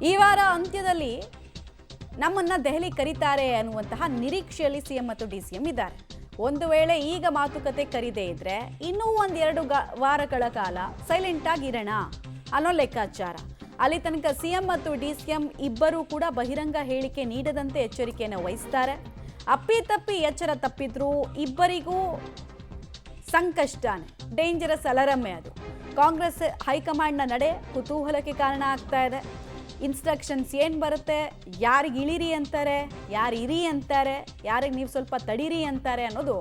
ಈ ವಾರ ಅಂತ್ಯದಲ್ಲಿ ನಮ್ಮನ್ನ ದೆಹಲಿ ಕರೀತಾರೆ ಅನ್ನುವಂತಹ ನಿರೀಕ್ಷೆಯಲ್ಲಿ ಸಿಎಂ ಮತ್ತು ಡಿಸಿಎಂ ಇದ್ದಾರೆ. ಒಂದು ವೇಳೆ ಈಗ ಮಾತುಕತೆ ಕರೀದೇ ಇದ್ರೆ ಇನ್ನೂ ಒಂದೆರಡು ವಾರಗಳ ಕಾಲ ಸೈಲೆಂಟ್ ಆಗಿರೋಣ ಅನ್ನೋ ಲೆಕ್ಕಾಚಾರ. ಅಲ್ಲಿ ತನಕ ಸಿಎಂ ಮತ್ತು ಡಿಸಿಎಂ ಇಬ್ಬರೂ ಕೂಡ ಬಹಿರಂಗ ಹೇಳಿಕೆ ನೀಡದಂತೆ ಎಚ್ಚರಿಕೆಯನ್ನು ವಹಿಸ್ತಾರೆ. ಅಪ್ಪಿತಪ್ಪಿ ಎಚ್ಚರ ತಪ್ಪಿದ್ರೂ ಇಬ್ಬರಿಗೂ ಸಂಕಷ್ಟನೇ, ಡೇಂಜರಸ್ ಅಲರಮ್ಮೆ ಅದು. ಕಾಂಗ್ರೆಸ್ ಹೈಕಮಾಂಡ್ನ ನಡೆ ಕುತೂಹಲಕ್ಕೆ ಕಾರಣ ಆಗ್ತಾ ಇದೆ. ಇನ್ಸ್ಟ್ರಕ್ಷನ್ಸ್ ಏನು ಬರುತ್ತೆ, ಯಾರಿಗೆ ಇಳಿರಿ ಅಂತಾರೆ, ಯಾರು ಇರಿ ಅಂತಾರೆ, ಯಾರಿಗೆ ನೀವು ಸ್ವಲ್ಪ ತಡೀರಿ ಅಂತಾರೆ ಅನ್ನೋದು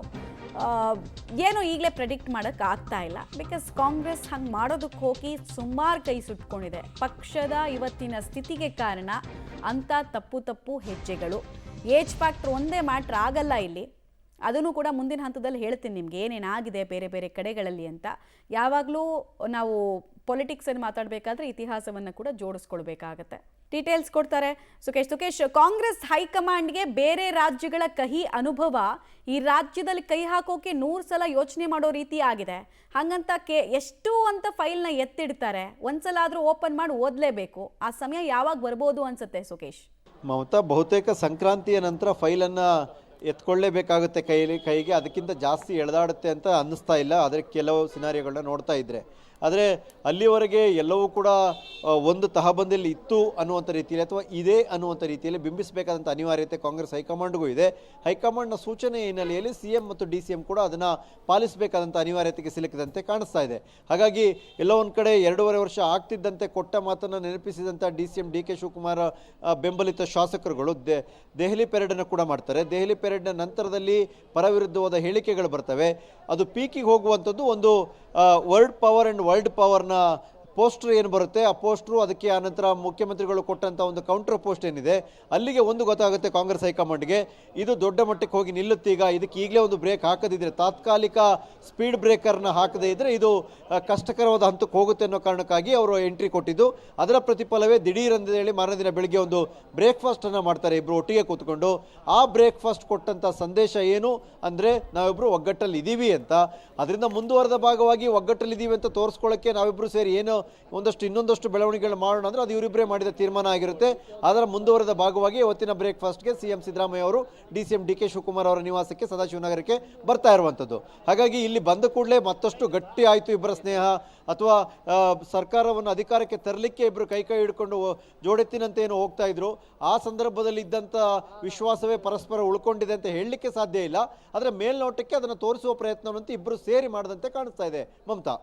ಏನು ಈಗಲೇ ಪ್ರೆಡಿಕ್ಟ್ ಮಾಡೋಕ್ಕೆ ಆಗ್ತಾ ಇಲ್ಲ. ಬಿಕಾಸ್ ಕಾಂಗ್ರೆಸ್ ಹಂಗೆ ಮಾಡೋದಕ್ಕೆ ಹೋಗಿ ಸುಮಾರು ಕೈ ಸುಟ್ಕೊಂಡಿದೆ. ಪಕ್ಷದ ಇವತ್ತಿನ ಸ್ಥಿತಿಗೆ ಕಾರಣ ಅಂಥ ತಪ್ಪು ಹೆಜ್ಜೆಗಳು. ಏಜ್ ಫ್ಯಾಕ್ಟ್ರ್ ಒಂದೇ ಮ್ಯಾಟ್ರ್ ಆಗಲ್ಲ ಇಲ್ಲಿ. ಅದನ್ನು ಕೂಡ ಮುಂದಿನ ಹಂತದಲ್ಲಿ ಹೇಳ್ತೀನಿ ನಿಮ್ಗೆ ಏನೇನಾಗಿದೆ ಬೇರೆ ಬೇರೆ ಕಡೆಗಳಲ್ಲಿ ಅಂತ. ಯಾವಾಗಲೂ ನಾವು ಪೊಲಿಟಿಕ್ಸನ್ನು ಮಾತಾಡಬೇಕಾದ್ರೆ ಇತಿಹಾಸವನ್ನು ಕೂಡ ಜೋಡಿಸ್ಕೊಳ್ಬೇಕಾಗತ್ತೆ. ಡೀಟೇಲ್ಸ್ ಕೊಡ್ತಾರೆ ಸುಖೇಶ್. ಕಾಂಗ್ರೆಸ್ ಹೈಕಮಾಂಡ್ಗೆ ಬೇರೆ ರಾಜ್ಯಗಳ ಕಹಿ ಅನುಭವ ಈ ರಾಜ್ಯದಲ್ಲಿ ಕೈ ಹಾಕೋಕೆ 100 ಸಲ ಯೋಚನೆ ಮಾಡೋ ರೀತಿ ಆಗಿದೆ. ಹಾಗಂತ ಎಷ್ಟು ಅಂತ ಫೈಲ್ನ ಎತ್ತಿಡ್ತಾರೆ, ಒಂದ್ಸಲ ಆದರೂ ಓಪನ್ ಮಾಡಿ ಓದಲೇಬೇಕು. ಆ ಸಮಯ ಯಾವಾಗ ಬರ್ಬೋದು ಅನ್ಸುತ್ತೆ ಸುಖೇಶ್? ಮಮತಾ, ಬಹುತೇಕ ಸಂಕ್ರಾಂತಿಯ ನಂತರ ಫೈಲನ್ನು ಎತ್ಕೊಳ್ಳೇಬೇಕಾಗುತ್ತೆ ಕೈಗೆ. ಅದಕ್ಕಿಂತ ಜಾಸ್ತಿ ಎಳೆದಾಡುತ್ತೆ ಅಂತ ಅನ್ನಿಸ್ತಾ ಇಲ್ಲ. ಆದರೆ ಕೆಲವು ಸಿನಾರಿಯೋಗಳನ್ನ ನೋಡ್ತಾ ಇದ್ದರೆ, ಆದರೆ ಅಲ್ಲಿವರೆಗೆ ಎಲ್ಲವೂ ಕೂಡ ಒಂದು ತಹಬಂದಿಯಲ್ಲಿ ಇತ್ತು ಅನ್ನುವಂಥ ರೀತಿಯಲ್ಲಿ ಅಥವಾ ಇದೆ ಅನ್ನುವಂಥ ರೀತಿಯಲ್ಲಿ ಬಿಂಬಿಸಬೇಕಾದಂಥ ಅನಿವಾರ್ಯತೆ ಕಾಂಗ್ರೆಸ್ ಹೈಕಮಾಂಡ್ಗೂ ಇದೆ. ಹೈಕಮಾಂಡ್ನ ಸೂಚನೆ ಹಿನ್ನೆಲೆಯಲ್ಲಿ ಸಿಎಂ ಮತ್ತು ಡಿಸಿಎಂ ಕೂಡ ಅದನ್ನು ಪಾಲಿಸಬೇಕಾದಂಥ ಅನಿವಾರ್ಯತೆಗೆ ಸಿಲುಕಿದಂತೆ ಕಾಣಿಸ್ತಾ ಇದೆ. ಹಾಗಾಗಿ ಎಲ್ಲೋ ಒಂದು ಕಡೆ 2.5 ವರ್ಷ ಆಗ್ತಿದ್ದಂತೆ ಕೊಟ್ಟ ಮಾತನ್ನು ನೆನಪಿಸಿದಂಥ ಡಿಸಿಎಂ ಡಿ.ಕೆ. ಶಿವಕುಮಾರ್ ಬೆಂಬಲಿತ ಶಾಸಕರುಗಳು ದೆಹಲಿ ಪೆರೇಡನ್ನು ಕೂಡ ಮಾಡ್ತಾರೆ. ದೆಹಲಿ ಪೆರೇಡ್ನ ನಂತರದಲ್ಲಿ ಪರವಿರುದ್ಧವಾದ ಹೇಳಿಕೆಗಳು ಬರ್ತವೆ. ಅದು ಪೀಕಿಗೆ ಹೋಗುವಂಥದ್ದು ಒಂದು ವರ್ಲ್ಡ್ ಪವರ್ ಆ್ಯಂಡ್ ವರ್ಲ್ಡ್ ಪವರ್ನ ಪೋಸ್ಟರ್ ಏನು ಬರುತ್ತೆ, ಆ ಪೋಸ್ಟ್ರು, ಅದಕ್ಕೆ ಆನಂತರ ಮುಖ್ಯಮಂತ್ರಿಗಳು ಕೊಟ್ಟಂಥ ಒಂದು ಕೌಂಟರ್ ಪೋಸ್ಟ್ ಏನಿದೆ, ಅಲ್ಲಿಗೆ ಒಂದು ಗೊತ್ತಾಗುತ್ತೆ ಕಾಂಗ್ರೆಸ್ ಹೈಕಮಾಂಡ್ಗೆ, ಇದು ದೊಡ್ಡ ಮಟ್ಟಕ್ಕೆ ಹೋಗಿ ನಿಲ್ಲುತ್ತೆ. ಈಗ ಇದಕ್ಕೆ ಈಗಲೇ ಒಂದು ಬ್ರೇಕ್ ಹಾಕದಿದ್ರೆ, ತಾತ್ಕಾಲಿಕ ಸ್ಪೀಡ್ ಬ್ರೇಕರ್ನ ಹಾಕದೇ ಇದ್ದರೆ ಇದು ಕಷ್ಟಕರವಾದ ಹಂತಕ್ಕೆ ಹೋಗುತ್ತೆ ಅನ್ನೋ ಕಾರಣಕ್ಕಾಗಿ ಅವರು ಎಂಟ್ರಿ ಕೊಟ್ಟಿದ್ದು. ಅದರ ಪ್ರತಿಫಲವೇ ದಿಢೀರ್ ಅಂತ ಹೇಳಿ ಮಾರನೇ ದಿನ ಬೆಳಿಗ್ಗೆ ಒಂದು ಬ್ರೇಕ್ಫಾಸ್ಟನ್ನು ಮಾಡ್ತಾರೆ ಇಬ್ಬರು ಒಟ್ಟಿಗೆ ಕೂತ್ಕೊಂಡು. ಆ ಬ್ರೇಕ್ಫಾಸ್ಟ್ ಕೊಟ್ಟಂಥ ಸಂದೇಶ ಏನು ಅಂದರೆ, ನಾವಿಬ್ಬರು ಒಗ್ಗಟ್ಟಲ್ಲಿ ಇದ್ದೀವಿ ಅಂತ. ಅದರಿಂದ ಮುಂದುವರೆದ ಭಾಗವಾಗಿ ಒಗ್ಗಟ್ಟಲ್ಲಿದ್ದೀವಿ ಅಂತ ತೋರಿಸ್ಕೊಳ್ಳೋಕ್ಕೆ ನಾವಿಬ್ಬರು ಸೇರಿ ಏನು ಇನ್ನೊಂದಷ್ಟು ಬೆಳವಣಿಗೆಗಳು ಮಾಡೋಣ ಅಂದರೆ ಅದು ಇವರಿಬ್ಬರೇ ಮಾಡಿದ ತೀರ್ಮಾನ ಆಗಿರುತ್ತೆ. ಅದರ ಮುಂದುವರೆದ ಭಾಗವಾಗಿ ಇವತ್ತಿನ ಬ್ರೇಕ್ಫಾಸ್ಟ್ಗೆ ಸಿಎಂ ಸಿದ್ದರಾಮಯ್ಯ ಅವರು ಡಿಸಿಎಂ ಡಿ.ಕೆ. ಶಿವಕುಮಾರ್ ಅವರ ನಿವಾಸಕ್ಕೆ ಸದಾಶಿವನಗರಕ್ಕೆ ಬರ್ತಾ ಇರುವಂಥದ್ದು. ಹಾಗಾಗಿ ಇಲ್ಲಿ ಬಂದ ಕೂಡಲೇ ಮತ್ತಷ್ಟು ಗಟ್ಟಿ ಆಯಿತು ಇಬ್ಬರ ಸ್ನೇಹ, ಅಥವಾ ಸರ್ಕಾರವನ್ನು ಅಧಿಕಾರಕ್ಕೆ ತರಲಿಕ್ಕೆ ಇಬ್ಬರು ಕೈ ಹಿಡ್ಕೊಂಡು ಜೋಡೆತ್ತಿನಂತೆ ಏನು ಹೋಗ್ತಾ ಇದ್ರು. ಆ ಸಂದರ್ಭದಲ್ಲಿ ಇದ್ದಂಥ ವಿಶ್ವಾಸವೇ ಪರಸ್ಪರ ಉಳ್ಕೊಂಡಿದೆ ಅಂತ ಹೇಳಲಿಕ್ಕೆ ಸಾಧ್ಯ ಇಲ್ಲ. ಆದರೆ ಮೇಲ್ನೋಟಕ್ಕೆ ಅದನ್ನು ತೋರಿಸುವ ಪ್ರಯತ್ನವಂತೂ ಇಬ್ಬರು ಸೇರಿ ಮಾಡದಂತೆ ಕಾಣಿಸ್ತಾ ಇದೆ ಮಮತಾ.